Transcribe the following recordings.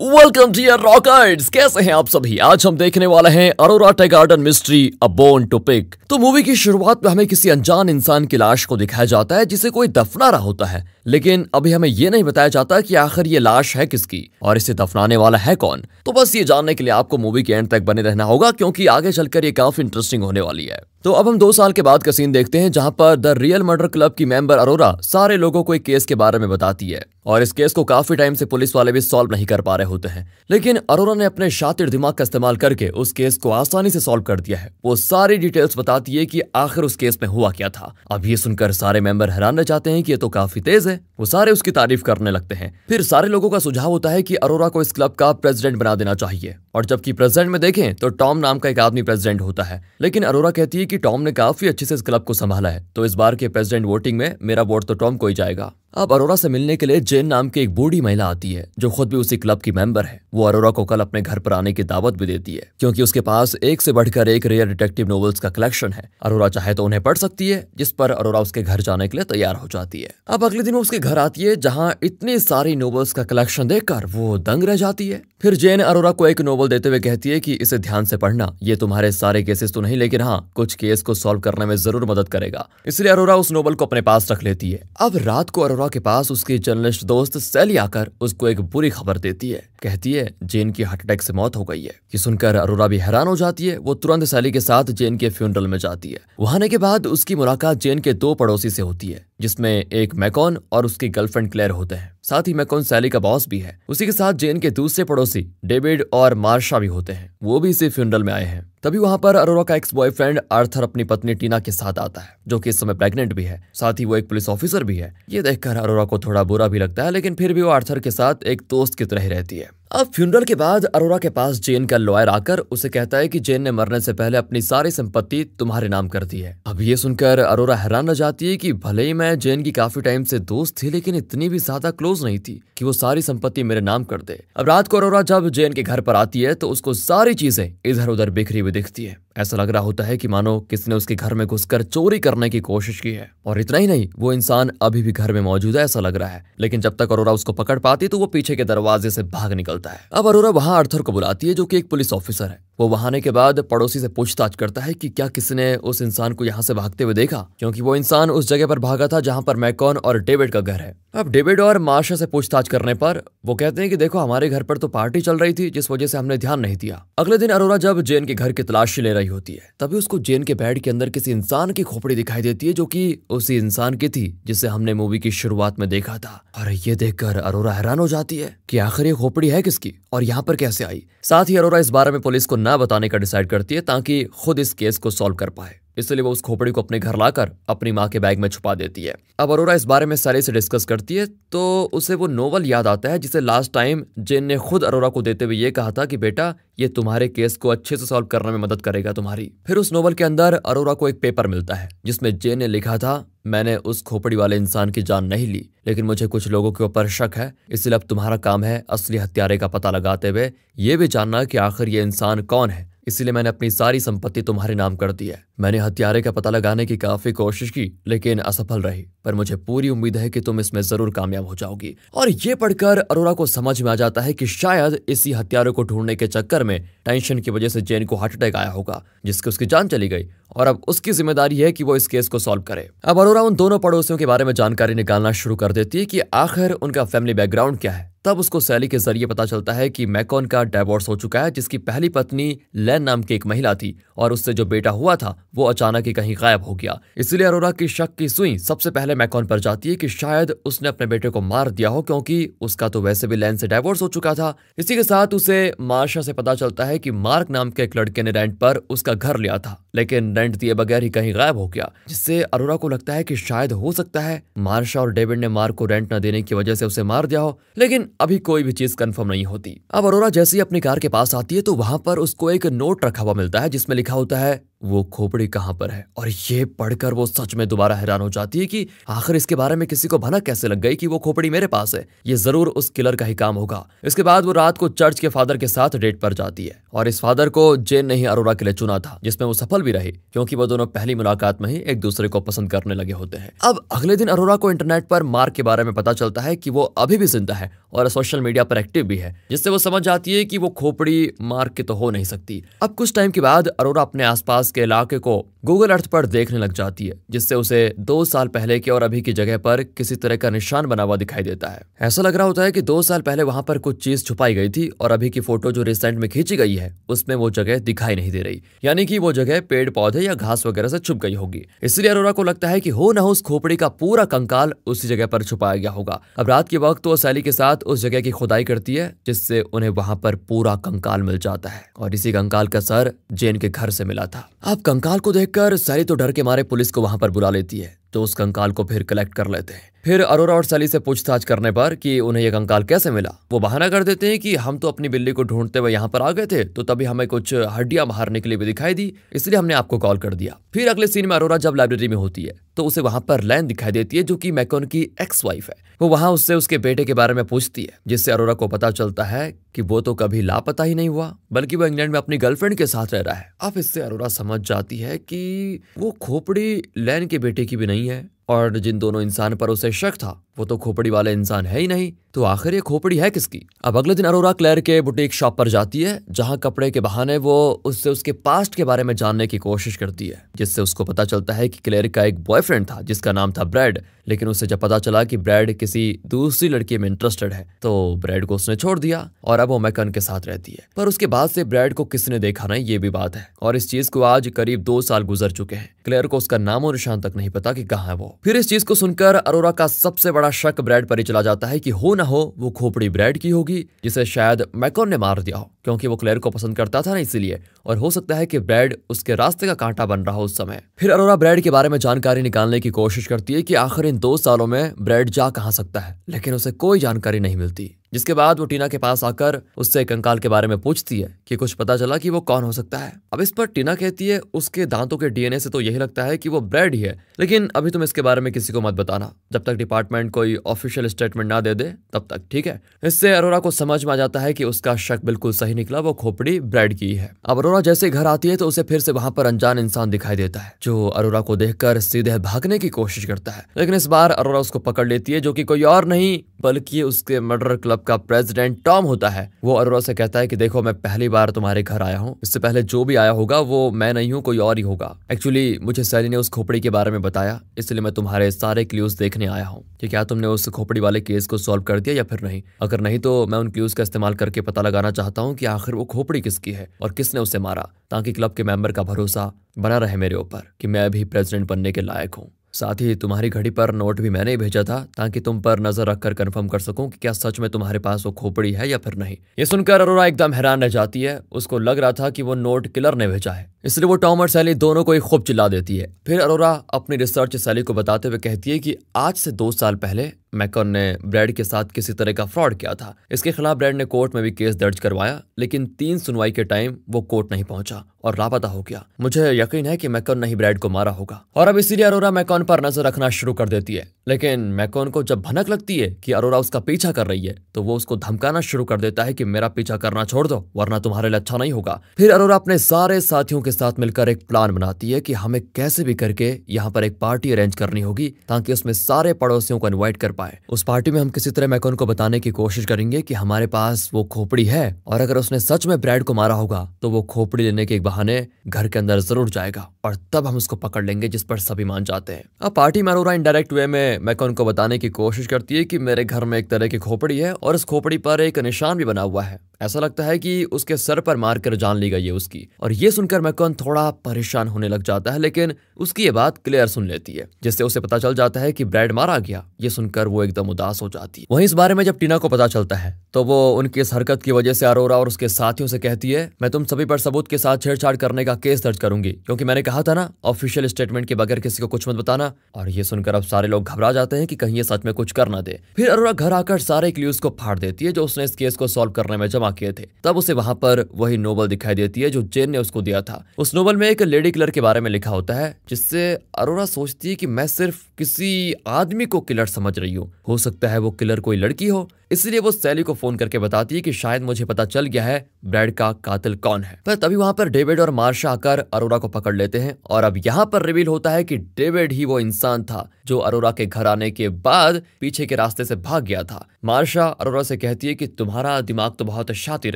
Welcome to rockets. कैसे हैं आप सभी। आज हम देखने वाले हैं Aurora Teagarden mystery a bone to pick. तो मूवी की शुरुआत में हमें किसी अनजान इंसान की लाश को दिखाया जाता है जिसे कोई दफना रहा होता है, लेकिन अभी हमें यह नहीं बताया जाता कि आखिर ये लाश है किसकी और इसे दफनाने वाला है कौन। तो बस ये जानने के लिए आपको मूवी के एंड तक बने रहना होगा, क्योंकि आगे चलकर ये काफी इंटरेस्टिंग होने वाली है। तो अब हम 2 साल के बाद का सीन देखते हैं, जहां पर द रियल मर्डर क्लब की मेंबर अरोरा सारे लोगों को एक केस के बारे में बताती है और इस केस को काफी टाइम से पुलिस वाले भी सॉल्व नहीं कर पा रहे होते हैं, लेकिन अरोरा ने अपने शातिर दिमाग का इस्तेमाल करके उस केस को आसानी से सॉल्व कर दिया है। वो सारी डिटेल्स बताती है कि आखिर उस केस में हुआ क्या था। अब ये सुनकर सारे मेंबर हैरान रह जाते हैं कि ये तो काफी तेज है। वो सारे उसकी तारीफ करने लगते हैं। फिर सारे लोगों का सुझाव होता है कि अरोरा को इस क्लब का प्रेसिडेंट बना देना चाहिए, और जबकि प्रेसिडेंट में देखें तो टॉम नाम का एक आदमी प्रेसिडेंट होता है, लेकिन अरोरा कहती है कि टॉम ने काफी अच्छे से इस क्लब को संभाला है, तो इस बार के प्रेसिडेंट वोटिंग में मेरा वोट तो टॉम को ही जाएगा। अब अरोरा से मिलने के लिए जेन नाम की एक बूढ़ी महिला आती है जो खुद भी उसी क्लब की मेंबर है। वो अरोरा को कल अपने घर पर आने की दावत भी देती है, क्योंकि उसके पास एक से बढ़कर एक रेयर डिटेक्टिव नॉवेल्स का कलेक्शन है। अरोरा चाहे तो उन्हें पढ़ सकती है, जिस पर अरोरा उसके घर जाने के लिए तैयार हो जाती है। अब अगले दिन वो उसके घर आती है, जहाँ इतनी सारी नॉवेल्स का कलेक्शन देखकर वो दंग रह जाती है। फिर जेन अरोरा को एक नॉवल देते हुए कहती है कि इसे ध्यान से पढ़ना, ये तुम्हारे सारे केसेस तो नहीं, लेकिन हाँ कुछ केस को सॉल्व करने में जरूर मदद करेगा। इसलिए अरोरा उस नॉवल को अपने पास रख लेती है। अब रात को अरोरा के पास उसकी जर्नलिस्ट दोस्त सैली आकर उसको एक बुरी खबर देती है। कहती है जेन की हार्ट अटैक से मौत हो गई है। ये सुनकर अरोरा भी हैरान हो जाती है। वो तुरंत सैली के साथ जेन के फ्यूनरल में जाती है। वहां आने के बाद उसकी मुलाकात जेन के 2 पड़ोसी से होती है, जिसमें एक मैकॉन और उसकी गर्लफ्रेंड क्लेयर होते हैं। साथ ही मैकॉन सैली का बॉस भी है। उसी के साथ जेन के दूसरे पड़ोसी डेविड और मार्शा भी होते हैं। वो भी इसी फ्यूनरल में आए हैं। तभी वहां पर अरोरा का एक्स बॉयफ्रेंड आर्थर अपनी पत्नी टीना के साथ आता है, जो कि इस समय प्रेग्नेंट भी है। साथ ही वो एक पुलिस ऑफिसर भी है। ये देखकर अरोरा को थोड़ा बुरा भी लगता है, लेकिन फिर भी वो आर्थर के साथ एक दोस्त की तरह ही रहती है। अब फ्यूनरल के बाद अरोरा के पास जेन का लॉयर आकर उसे कहता है कि जेन ने मरने से पहले अपनी सारी संपत्ति तुम्हारे नाम कर दी है। अब ये सुनकर अरोरा हैरान रह जाती है कि भले ही मैं जेन की काफी टाइम से दोस्त थी, लेकिन इतनी भी ज्यादा क्लोज नहीं थी कि वो सारी संपत्ति मेरे नाम कर दे। अब रात को अरोरा जब जेन के घर पर आती है तो उसको सारी चीजें इधर उधर बिखरी हुई दिखती है। ऐसा लग रहा होता है कि मानो किसी ने उसके घर में घुसकर चोरी करने की कोशिश की है। और इतना ही नहीं, वो इंसान अभी भी घर में मौजूद है ऐसा लग रहा है। लेकिन जब तक अरोरा उसको पकड़ पाती तो वो पीछे के दरवाजे से भाग निकलता है। अब अरोरा वहां आर्थर को बुलाती है, जो कि एक पुलिस ऑफिसर है। वो वहां आने के बाद पड़ोसी से पूछताछ करता है कि क्या किसी ने उस इंसान को यहाँ से भागते हुए देखा, क्योंकि वो इंसान उस जगह पर भागा था जहां पर मैकॉन और डेविड का घर है। अब डेविड और मार्शा से पूछताछ करने पर वो कहते हैं कि देखो हमारे घर पर तो पार्टी चल रही थी, जिस वजह से हमने ध्यान नहीं दिया। अगले दिन अरोरा जब जेन के घर की तलाशी ले रही होती है, तभी उसको जेन के बेड के अंदर किसी इंसान की खोपड़ी दिखाई देती है, जो कि उसी इंसान की थी जिसे हमने मूवी की शुरुआत में देखा था। और ये देखकर अरोरा हैरान हो जाती है कि आखिर ये खोपड़ी है किसकी और यहाँ पर कैसे आई। साथ ही अरोरा इस बारे में पुलिस को ना बताने का डिसाइड करती है, ताकि खुद इस केस को सॉल्व कर पाए। इसलिए वो उस खोपड़ी को अपने घर लाकर अपनी माँ के बैग में छुपा देती है। अब अरोरा इस बारे में सैली से डिस्कस करती है तो उसे वो नोवेल याद आता है जिसे लास्ट टाइम जेन ने खुद अरोरा को देते हुए ये कहा था कि बेटा ये तुम्हारे केस को अच्छे से सॉल्व करने में मदद करेगा तुम्हारी। फिर उस नोवेल के अंदर अरोरा को एक पेपर मिलता है जिसमें जेन ने लिखा था, मैंने उस खोपड़ी वाले इंसान की जान नहीं ली, लेकिन मुझे कुछ लोगों के ऊपर शक है, इसलिए अब तुम्हारा काम है असली हत्यारे का पता लगाते हुए ये भी जानना कि आखिर ये इंसान कौन है। इसलिए मैंने अपनी सारी संपत्ति तुम्हारे नाम कर दी है। मैंने हत्यारे का पता लगाने की काफी कोशिश की, लेकिन असफल रही, पर मुझे पूरी उम्मीद है कि तुम इसमें जरूर कामयाब हो जाओगी। और ये पढ़कर अरोरा को समझ में आ जाता है कि शायद इसी हत्यारे को ढूंढने के चक्कर में टेंशन की वजह से जेन को हार्ट अटैक आया होगा, जिससे उसकी जान चली गई, और अब उसकी जिम्मेदारी है कि वो इस केस को सॉल्व करे। अब अरोरा उन दोनों पड़ोसियों के बारे में जानकारी निकालना शुरू कर देती है कि आखिर उनका फैमिली बैकग्राउंड क्या है। तब उसको सैली के जरिए पता चलता है कि मैकॉन का डिवोर्स हो चुका है, जिसकी पहली पत्नी लैन नाम की एक महिला थी, और उससे जो बेटा हुआ था वो अचानक ही कहीं गायब हो गया। इसलिए अरोरा की शक की सुई सबसे पहले मैकॉन पर जाती है कि शायद उसने अपने बेटे को मार दिया हो, क्योंकि उसका तो वैसे भी लैन से डिवोर्स हो चुका था। इसी के साथ उसे मार्शा से पता चलता है कि मार्क नाम के एक लड़के ने रेंट पर उसका घर लिया था, लेकिन रेंट दिए बगैर ही कहीं गायब हो गया, जिससे अरोरा को लगता है कि शायद हो सकता है मार्शा और डेविड ने मार्क को रेंट न देने की वजह से उसे मार दिया हो, लेकिन अभी कोई भी चीज कंफर्म नहीं होती। अब अरोरा जैसे ही अपनी कार के पास आती है तो वहां पर उसको एक नोट रखा हुआ मिलता है जिसमें लिखा होता है, वो खोपड़ी कहाँ पर है। और ये पढ़कर वो सच में दोबारा हैरान हो जाती है कि आखिर इसके बारे में किसी को भनक कैसे लग गई कि वो खोपड़ी मेरे पास है। ये जरूर उस किलर का ही काम होगा। इसके बाद वो रात को चर्च के फादर के साथ डेट पर जाती है और इस फादर को जेन ने ही अरोरा के लिए चुना था, जिसमें वो सफल भी रही क्योंकि वो दोनों पहली मुलाकात में ही एक दूसरे को पसंद करने लगे होते हैं। अब अगले दिन अरोरा को इंटरनेट पर मार्क के बारे में पता चलता है कि वो अभी भी जिंदा है और सोशल मीडिया पर एक्टिव भी है, जिससे वो समझ जाती है कि वो खोपड़ी मार्क की तो हो नहीं सकती। अब कुछ टाइम के बाद अरोरा अपने आसपास के इलाके को गूगल अर्थ पर देखने लग जाती है, जिससे उसे 2 साल पहले के और अभी की जगह पर किसी तरह का निशान बना हुआ दिखाई देता है। ऐसा लग रहा होता है कि 2 साल पहले वहां पर कुछ चीज छुपाई गई थी और अभी की फोटो जो रिसेंट में खींची गई है उसमें वो जगह दिखाई नहीं दे रही, यानी कि वो जगह पेड़ पौधे या घास वगैरह से छुप गई होगी। इसलिए अरोरा को लगता है कि हो ना हो उस खोपड़ी का पूरा कंकाल उसी जगह पर छुपाया गया होगा। अब रात के वक्त वो सैली के साथ उस जगह की खुदाई करती है, जिससे उन्हें वहां पर पूरा कंकाल मिल जाता है और इसी कंकाल का सर जेन के घर से मिला था। अब कंकाल को देखकर सैली तो डर के मारे पुलिस को वहां पर बुला लेती है, तो उस कंकाल को फिर कलेक्ट कर लेते हैं। फिर अरोरा और सैली से पूछताछ करने पर कि उन्हें यह कंकाल कैसे मिला, वो बहाना कर देते हैं कि हम तो अपनी बिल्ली को ढूंढते हुए यहाँ पर आ गए थे, तो तभी हमें कुछ हड्डियां बाहर निकली हुई दिखाई दी, इसलिए हमने आपको कॉल कर दिया। फिर अगले सीन में अरोरा जब लाइब्रेरी में होती है तो उसे वहां पर लैन दिखाई देती है, जो कि मैकॉन की एक्स वाइफ है। वो वहां उससे उसके बेटे के बारे में पूछती है, जिससे अरोरा को पता चलता है कि वो तो कभी लापता ही नहीं हुआ, बल्कि वो इंग्लैंड में अपनी गर्लफ्रेंड के साथ रह रहा है। अब इससे अरोरा समझ जाती है कि वो खोपड़ी लैन के बेटे की भी नहीं है और जिन दोनों इंसान पर उसे शक था वो तो खोपड़ी वाले इंसान है ही नहीं, तो आखिर ये खोपड़ी है किसकी। अब अगले दिन अरोरा क्लेयर के बुटीक शॉप पर जाती है, जहां कपड़े के बहाने वो उससे उसके पास्ट के बारे में जानने की कोशिश करती है, जिससे उसको पता चलता है कि क्लेयर का एक बॉयफ्रेंड था जिसका नाम था ब्रैड। लेकिन उसे जब पता चला कि ब्रैड किसी दूसरी लड़की में इंटरेस्टेड है तो ब्रैड को उसने छोड़ दिया और अब वो मैकन के साथ रहती है। पर उसके बाद से ब्रैड को किसी ने देखा नहीं, ये भी बात है, और इस चीज को आज करीब 2 साल गुजर चुके हैं। क्लेयर को उसका नामो निशान तक नहीं पता कि कहाँ है वो। फिर इस चीज को सुनकर अरोरा का सबसे बड़ा शक ब्रैड पर ही चला जाता है कि हो ना हो वो खोपड़ी ब्रैड की होगी, जिसे शायद मैकॉन ने मार दिया हो, क्योंकि वो क्लेयर को पसंद करता था ना इसीलिए, और हो सकता है कि ब्रैड उसके रास्ते का कांटा बन रहा हो उस समय। फिर अरोरा ब्रैड के बारे में जानकारी निकालने की कोशिश करती है कि आखिर इन 2 सालों में ब्रैड जा कहां सकता है, लेकिन उसे कोई जानकारी नहीं मिलती। जिसके बाद वो टीना के पास आकर उससे कंकाल के बारे में पूछती है कि कुछ पता चला कि वो कौन हो सकता है। अब इस पर टीना कहती है उसके दांतों के डीएनए से तो यही लगता है कि वो ब्रैड ही है, लेकिन अभी तुम इसके बारे में किसी को मत बताना, जब तक डिपार्टमेंट कोई ऑफिशियल स्टेटमेंट ना दे दे तब तक, ठीक है। इससे अरोरा को समझ में आ जाता है कि उसका शक बिल्कुल सही निकला, वो खोपड़ी ब्रैड की है। अब अरोरा जैसे घर आती है तो उसे फिर से वहां पर अनजान इंसान दिखाई देता है, जो अरोरा को देखकर सीधे भागने की कोशिश करता है, लेकिन इस बार अरोरा उसको पकड़ लेती है, जो कि कोई और नहीं बल्कि उसके मर्डर क्लब का प्रेसिडेंट टॉम होता है। वो अरोरा से कहता है कि देखो मैं पहली बार तुम्हारे घर आया हूँ, इससे पहले जो भी आया होगा वो मैं नहीं हूँ, कोई और ही होगा। एक्चुअली मुझे सैली ने उस खोपड़ी के बारे में बताया, इसलिए मैं तुम्हारे सारे क्लूज देखने आया हूँ कि क्या तुमने उस खोपड़ी वाले केस को सॉल्व कर दिया या फिर नहीं। अगर नहीं तो मैं उन क्लूज का इस्तेमाल करके पता लगाना चाहता हूँ कि आखिर वो खोपड़ी किसकी है और किसने उसे मारा, ताकि क्लब के मेंबर का भरोसा बना रहे मेरे ऊपर कि मैं भी प्रेसिडेंट बनने के लायक हूँ। साथ ही तुम्हारी घड़ी पर नोट भी मैंने ही भेजा था, ताकि तुम पर नजर रखकर कंफर्म कर सकूं कि क्या सच में तुम्हारे पास वो खोपड़ी है या फिर नहीं। ये सुनकर अरोरा एकदम हैरान रह जाती है, उसको लग रहा था कि वो नोट किलर ने भेजा है, इसलिए वो टॉम और सैली दोनों को ही खूब चिल्ला देती है। फिर अरोरा अपनी रिसर्च सैली को बताते हुए कहती है कि आज से 2 साल पहले मैकॉन ने ब्रैड के साथ किसी तरह का फ्रॉड किया था। इसके खिलाफ ब्रैड ने कोर्ट में भी केस दर्ज करवाया, लेकिन 3 सुनवाई के टाइम वो कोर्ट नहीं पहुंचा और लापता हो गया। मुझे यकीन है कि मैकॉन ने ही ब्रैड को मारा होगा, और अब इसीलिए अरोरा मैकॉन पर नजर रखना शुरू कर देती है। लेकिन मैकॉन को जब भनक लगती है कि अरोरा उसका पीछा कर रही है, तो वो उसको धमकाना शुरू कर देता है कि मेरा पीछा करना छोड़ दो, वरना तुम्हारे लिए अच्छा नहीं होगा। फिर अरोरा अपने सारे साथियों के साथ मिलकर एक प्लान बनाती है कि हमें कैसे भी करके यहाँ पर एक पार्टी अरेंज करनी होगी, ताकि उसमें सारे पड़ोसियों को इन्वाइट कर पाए। उस पार्टी में हम किसी तरह मैकॉन को बताने की कोशिश करेंगे कि हमारे पास वो खोपड़ी है, और अगर उसने सच में ब्रैड को मारा होगा तो वो खोपड़ी लेने के एक बहाने घर के अंदर जरूर जाएगा, और तब हम उसको पकड़ लेंगे, जिस पर सभी मान जाते हैं। अब पार्टी में अरोरा इनडायरेक्ट वे में मैकॉन को बताने की कोशिश करती है कि मेरे घर में एक तरह की खोपड़ी है और इस खोपड़ी पर एक निशान भी बना हुआ है, ऐसा लगता है कि उसके सर पर मारकर जान ली गई है उसकी। और ये सुनकर मैकॉन थोड़ा परेशान होने लग जाता है, लेकिन उसकी ये बात क्लियर सुन लेती है, जिससे उसे पता चल जाता है कि ब्रैड मारा गया। ये सुनकर वो एकदम उदास हो जाती है। वहीं इस बारे में जब टीना को पता चलता है तो वो उनकी इस हरकत की वजह से अरोरा और उसके साथियों से कहती है, मैं तुम सभी पर सबूत के साथ छेड़छाड़ करने का केस दर्ज करूंगी, क्योंकि मैंने कहा था ना ऑफिशियल स्टेटमेंट के बगैर किसी को कुछ मत बताना। और ये सुनकर अब सारे लोग घबरा जाते हैं कि कहीं ये सच में कुछ कर ना दे। फिर अरोरा घर आकर सारे क्लूज को फाड़ देती है जो उसने इस केस को सॉल्व करने में जमा किए थे। तब उसे वहां पर वही नोबल दिखाई देती है जो जेन ने उसको दिया था। उस नोबल में एक लेडी किलर के बारे में लिखा होता है, जिससे अरोरा सोचती है कि मैं सिर्फ किसी आदमी को किलर समझ रही हूँ, हो सकता है वो किलर कोई लड़की हो। इसलिए वो सैली को फोन करके बताती है कि शायद मुझे पता चल गया है ब्रैड का कातिल कौन है। पर तभी वहां पर डेविड और मार्शा आकर अरोरा को पकड़ लेते हैं और अब यहाँ पर रिवील होता है कि डेविड ही वो इंसान था जो अरोरा के घर आने के बाद पीछे के रास्ते से भाग गया था। मार्शा अरोरा से कहती है कि तुम्हारा दिमाग तो बहुत शातिर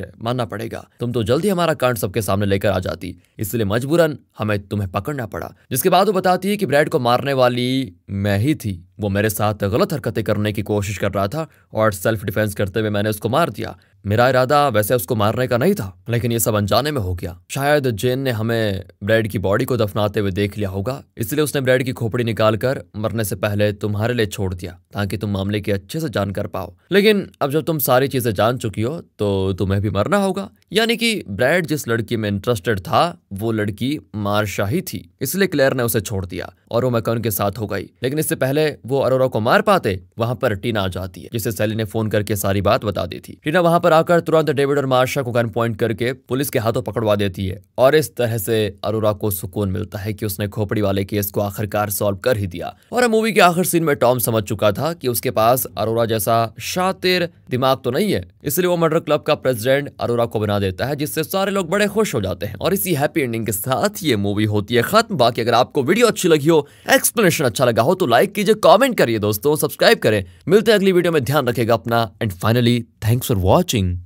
है, मानना पड़ेगा, तुम तो जल्दी हमारा कांड सबके सामने लेकर आ जाती, इसलिए मजबूरन हमें तुम्हें पकड़ना पड़ा। जिसके बाद वो बताती है कि ब्रैड को मारने वाली मैं ही थी, वो मेरे साथ गलत हरकतें करने की कोशिश कर रहा था और सेल्फ डिफेंस करते हुए मैंने उसको मार दिया। मेरा इरादा वैसे उसको मारने का नहीं था, लेकिन ये सब अनजाने में हो गया। शायद जेन ने हमें ब्रैड की बॉडी को दफनाते हुए देख लिया होगा, इसलिए उसने ब्रैड की खोपड़ी निकालकर मरने से पहले तुम्हारे लिए छोड़ दिया ताकि तुम मामले की अच्छे से जान कर पाओ। लेकिन अब जब तुम सारी चीजें जान चुकी हो तो तुम्हें भी मरना होगा। यानी कि ब्रैड जिस लड़की में इंटरेस्टेड था वो लड़की मार्शा ही थी, इसलिए क्लेयर ने उसे छोड़ दिया और वो मैकॉन के साथ हो गई। लेकिन इससे पहले वो अरोरा को मार पाते, वहां पर टीना आ जाती है, जिसे सैली ने फोन करके सारी बात बता दी थी। टीना वहां पर आकर तुरंत डेविड और मार्शा को गन पॉइंट करके पुलिस के हाथों पकड़वा देती है और इस तरह से अरोरा को सुकून मिलता है कि उसने खोपड़ी वाले केस को आखिरकार सॉल्व कर ही दिया। और मूवी के आखिर सीन में टॉम समझ चुका था कि उसके पास अरोरा जैसा शातिर दिमाग तो नहीं है, इसलिए वो मर्डर क्लब का प्रेसिडेंट अरोरा को बना देता है, जिससे सारे लोग बड़े खुश हो जाते हैं। और इसी हैप्पी एंडिंग के साथ ये मूवी होती है खत्म। बाकी अगर आपको वीडियो अच्छी लगी हो, एक्सप्लेनेशन अच्छा लगा हो तो लाइक कीजिए, कमेंट करिए दोस्तों, सब्सक्राइब करें। मिलते हैं अगली वीडियो में, ध्यान रखिएगा अपना and finally thanks for watching.